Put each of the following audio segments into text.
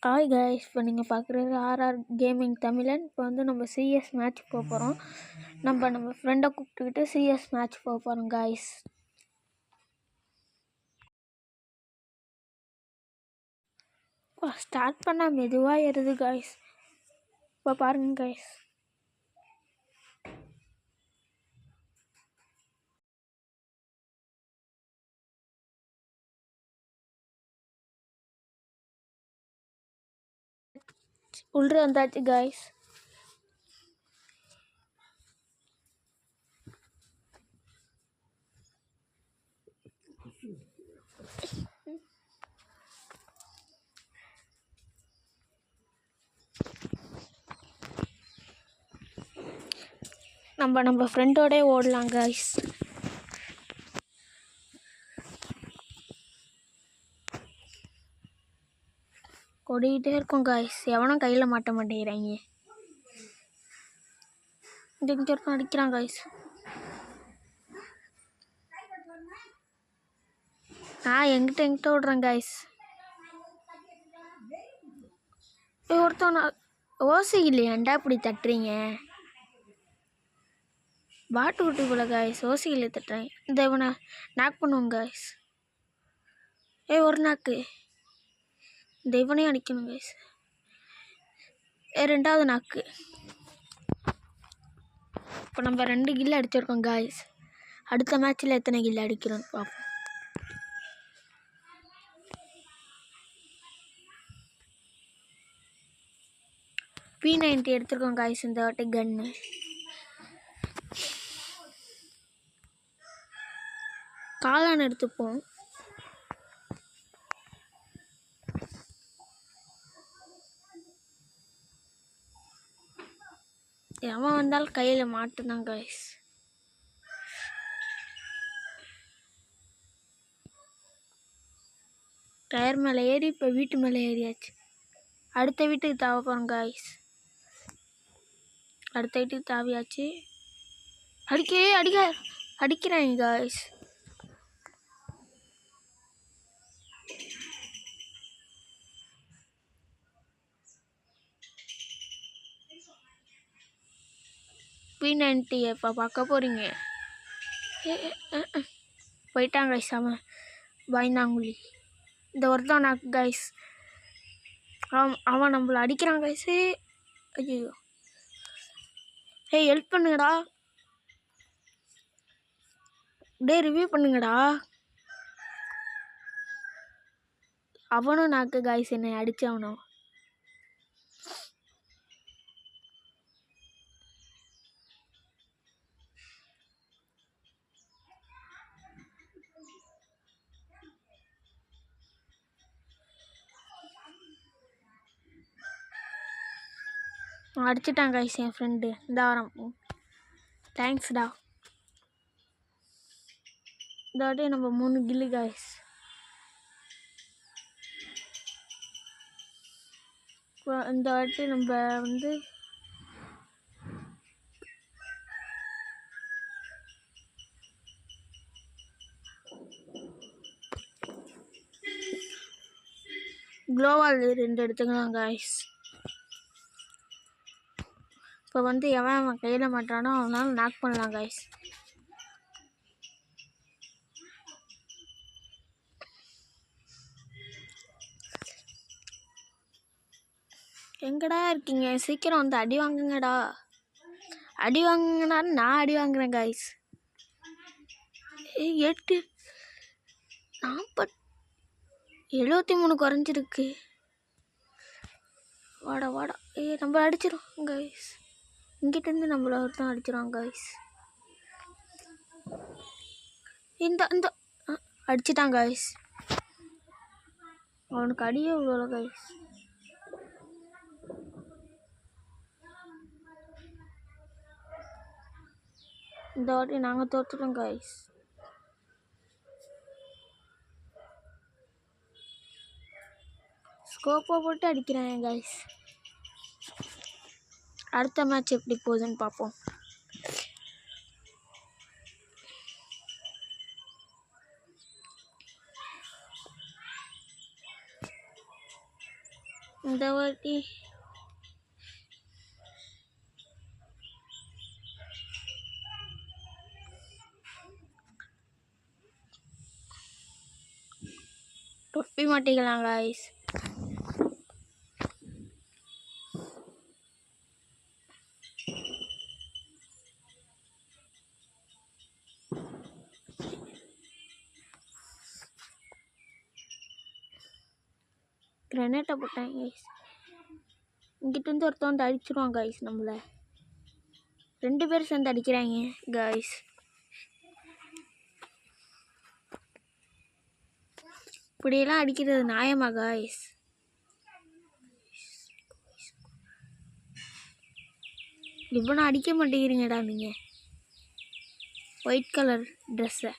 Hi guys, இப்போ நீங்கள் பார்க்குறது ஆர்ஆர் கேமிங் தமிழன். இப்போ வந்து நம்ம சிஎஸ் மேட்ச் போக போகிறோம். நம்ம ஃப்ரெண்டை கூப்பிட்டுக்கிட்டு சிஎஸ் மேட்ச் போக போகிறோம் கைஸ். ஸ்டார்ட் பண்ணால் மெதுவாக ஏறுது கைஸ். இப்போ பாருங்க கைஸ். உள்ளே வந்தாச்சு கைஸ். நம்ம ஃப்ரெண்டோடே ஓடலாம் கைஸ். ஓடிக்கிட்டே இருக்கோம் கைஸ். எவனும் கையில் மாட்ட மாட்டேங்கிறாங்க. இங்கே அடிக்கிறான் கைஸ். எங்கிட்ட விடுறேன் கைஸ். ஒருத்தவன ஓசி இல்லையாண்டா இப்படி தட்டுறீங்க? பாட்டு குட்டி போல கைஸ். ஓசியில் தட்டுறேன். இந்த இவனை நாக் பண்ணுவோம் கைஸ். ஒரு நாக்கு. இந்த இவனையும் அடிக்கணும் கைஸ். ரெண்டாவது நாக்கு. இப்போ நம்ம 2 கில்லு அடிச்சிருக்கோம் கைஸ். அடுத்த மேட்ச்சில் எத்தனை கில்லு அடிக்கிறோம் பார்ப்போம். P90 எடுத்துருக்கோம் கைஸ். இந்த வாட்டி கன்னு காளான் எடுத்துப்போம். எவன் வந்தாலும் கையில் மாட்டுதான் கைஸ். டயர் மேலே ஏறி இப்போ வீட்டு மேலே ஏறியாச்சு. அடுத்த வீட்டுக்கு தாவ போகிறோம் கைஸ். அடுத்த வீட்டுக்கு தாவியாச்சு. அடிக்கிறாங்க கைஸ். P90 இப்போ பார்க்க போகிறீங்க. போயிட்டாங்க கைஸ். அவன் பயந்தாங்குழி. இந்த ஒருத்தான் நாக்கு கைஸ். அவன் நம்மளை அடிக்கிறான் கைஸ். ஐயோ, ஹெல்ப் பண்ணுங்கடா. ரிவ்யூ பண்ணுங்கடா. அவனும் நாக்கு கைஸ். என்னை அடிச்சவனும். அடிச்சிட்டான் கைஸ் என் ஃப்ரெண்டு. இந்த வாரம் தேங்க்ஸ்டா. இந்த வாட்டி நம்ம 3 கில்லு கைஸ். இந்த வாட்டி நம்ம வந்து குளோவால் 2 எடுத்துக்கலாம் கைஸ். இப்போ வந்து அவன் கையில் மாட்டானோ அவனால நாக் பண்ணலாம் கைஸ். எங்கடா இருக்கீங்க? சீக்கிரம் வந்து அடி வாங்குங்கடா. அடி வாங்குங்கடா. நான் அடி வாங்குறேன் கைஸ். 8 73 குறைஞ்சிருக்கு. வாடா நம்ம அடிச்சிடும் கைஸ். இங்கிட்டேருந்து நம்மள ஒருத்தன் அடிச்சிடும் கைஸ். இந்த அடிச்சிட்டான் கைஸ். அவனுக்கு அடியே இவ்வளோ கைஸ். இந்த வாட்டி நாங்கள் தோற்றுட்டோம் கைஸ். ஸ்கோப்பை போட்டு அடிக்கிறேன் கைஸ். அடுத்த மேட்ச் எப்படி போகுதுன்னு பார்ப்போம். இந்த வாட்டி தொப்பி மாட்டிக்கலாம் காய்ஸ். கிரனேட்டை போட்டேன் கைஸ். இங்கிட்ட இருந்து ஒருத்தன் வந்து அடிச்சிருவான் கைஸ். நம்மளை 2 பேர் சேர்ந்து அடிக்கிறாங்க கைஸ். இப்படியெல்லாம் அடிக்கிறது நியாயமா கைஸ்? இவனை அடிக்க மாட்டேங்கிறீங்கடா நீங்கள். ஒயிட் கலர் ட்ரெஸ்ஸை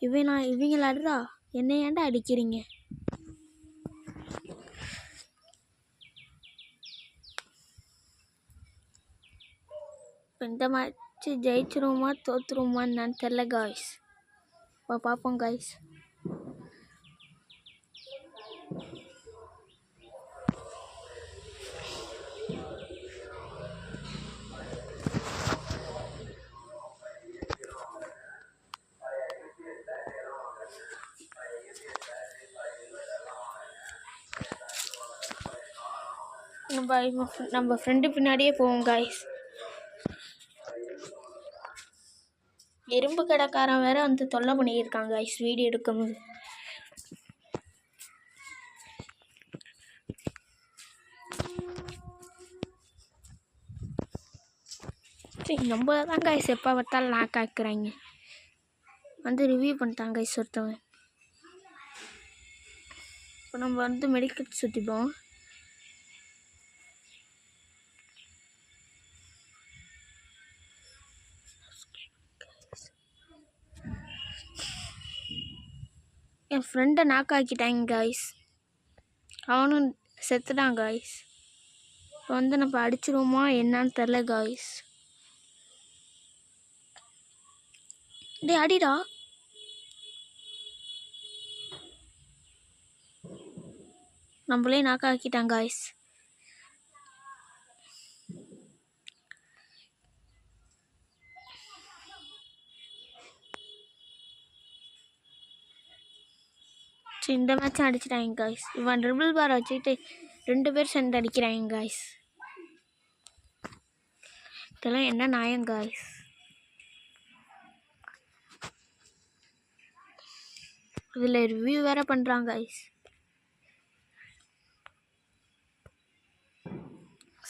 இவங்களாடுறா, என்னை ஏன்டா அடிக்கிறீங்க? இந்த மேட்ச்சு ஜெயிச்சிருவோமா தோற்றுருவோமா என்னன்னு தெரில காய்ஸ். பார்ப்போம் காய்ஸ். நம்ம ஃப்ரெண்டு பின்னாடியே போவோம் காய்ஸ். இரும்பு கடைக்காரன் வேற வந்து தொல்லை பண்ணியிருக்காங்க காய்ஸ் வீடியோ எடுக்கும்போது. சரி, நம்ம தான் காய்ஸ் எப்போ பார்த்தாலும் லாக் ஆக்குறாங்க. வந்து ரிவ்யூ பண்ணிட்டாங்க காய்ஸ் ஒருத்தவங்க. இப்போ நம்ம வந்து மெடிக்கல் சுற்றிப்போம். என் ஃப்ரெண்டை நாக் ஆக்கிட்டாங்க காய்ஸ். அவனும் செத்துட்டான் காய்ஸ். இப்போ வந்து நம்ம அடிச்சிருவோமா என்னான்னு தெரில காய்ஸ். டேய் அடிடா. நம்மளே நாக் ஆக்கிட்டாங்க காய்ஸ். இந்த மேட்ச்சும் அடிச்சிட்டாங்க காய்ஸ். இவன் ட்ரிபிள் பார் வச்சுக்கிட்டு 2 பேர் சேர்ந்து அடிக்கிறாங்க காய்ஸ். இதெல்லாம் என்ன நியாயம் காய்ஸ்? இதில் ரிவ்யூ வேற பண்ணுறாங்க காய்ஸ்.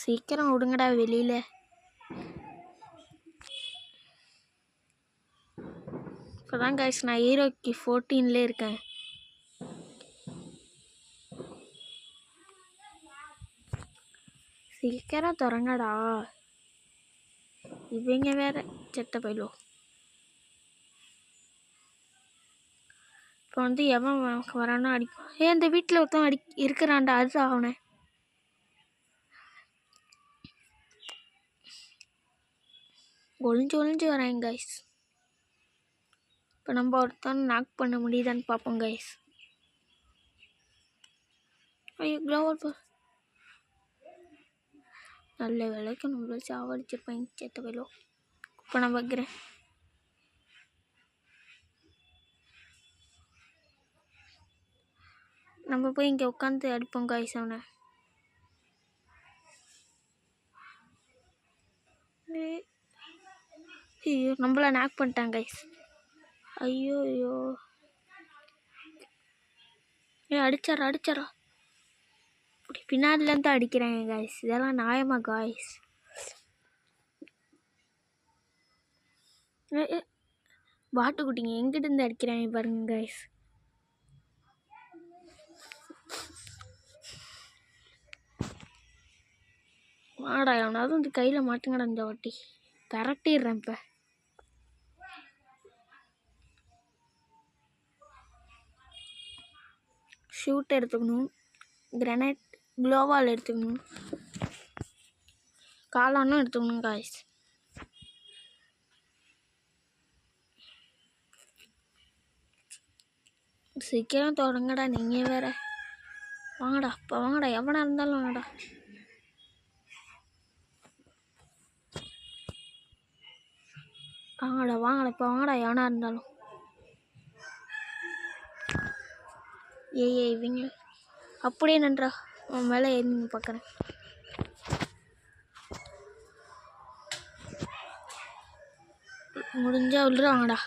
சீக்கிரம் விடுங்கடா வெளியில். இப்போதான் காய்ஸ் நான் ஹீரோக்கு 14லே இருக்கேன். சீக்கிரம் தொடங்கடா. இவங்க வேற செத்த போயிடும். இப்போ வந்து எவன் வரானோ அடிக்கும். அந்த வீட்டில் ஒருத்தன் இருக்கிறான்டா, அது அவனை. ஒளிஞ்சு வராங்க கைஸ். இப்போ நம்ம ஒருத்தன் நாக் பண்ண முடியுதான்னு பார்ப்போம் கைஸ். ஐயோ க்ளோவர் நல்ல வேலைக்கு நம்மள சாவடிச்சிருப்பாங்க செத்த போயிடும். இப்போ நான் வைக்கிறேன். நம்ம போய் இங்கே உட்காந்து அடிப்போம் காய்ஸ் அவனை. ஐயோ நம்மள நாக் பண்ணிட்டாங்க கைஸ். ஐயோ அடிச்சாரா. இப்படி பின்னாடிலேருந்து அடிக்கிறாங்க காய்ஸ். இதெல்லாம் நியாயமா காய்ஸ்? வாட்டுக்குட்டிங்க எங்கிட்ட இருந்து அடிக்கிறாங்க பாருங்க காய்ஸ். வாடா எவனாவது வந்து கையில் மாட்டுங்கடா. இந்த வாட்டி கரெக்டிடுறேன். இப்போ ஷூட் எடுத்துக்கணும், கிரனேட் க்ளோவால் எடுத்துக்கணும், காளானும் எடுத்துக்கணும் காய்ஸ். சீக்கிரம் தொடங்கடா நீங்கள் வேற. வாங்கடா இப்போ வாங்கடா, எவனாக இருந்தாலும் வாங்கடா. வாங்கடா வாங்கடா இப்போ வாங்கடா, எவனாக இருந்தாலும். ஏய் இவங்க அப்படியே நன்றா, உன் மேலே ஏறி பார்க்குறேன். முடிஞ்சா விழுறாங்கடா,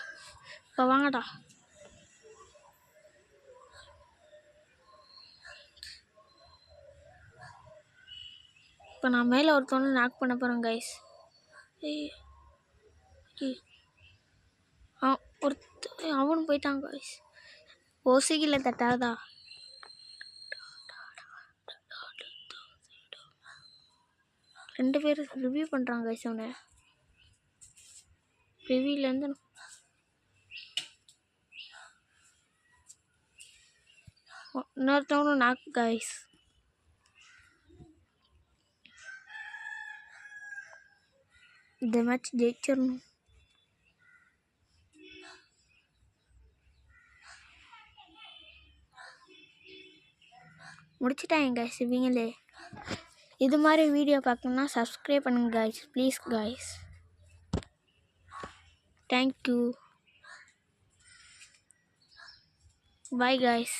இப்போ வாங்கடா. இப்போ நான் மேலே ஒருத்தவனை நாக் பண்ண போகிறேன் கைஸ். அவனும் போயிட்டான் கைஸ். ஓசிக்கில தட்டாதா. ரெண்டு பேர் ரிவ்யூ பண்ணுறாங்க கைஸ். அவனை ரிவ்யூலேருந்து இன்னொருத்தவனும் நாக் கைஸ். இந்த மேட்ச் ஜெயிச்சிடணும். முடிச்சிட்டாங்க கைஸ் இவங்களே. இது மாதிரி வீடியோ பார்க்கணுன்னா சப்ஸ்கிரைப் பண்ணுங்க guys, please guys. Thank you, bye guys.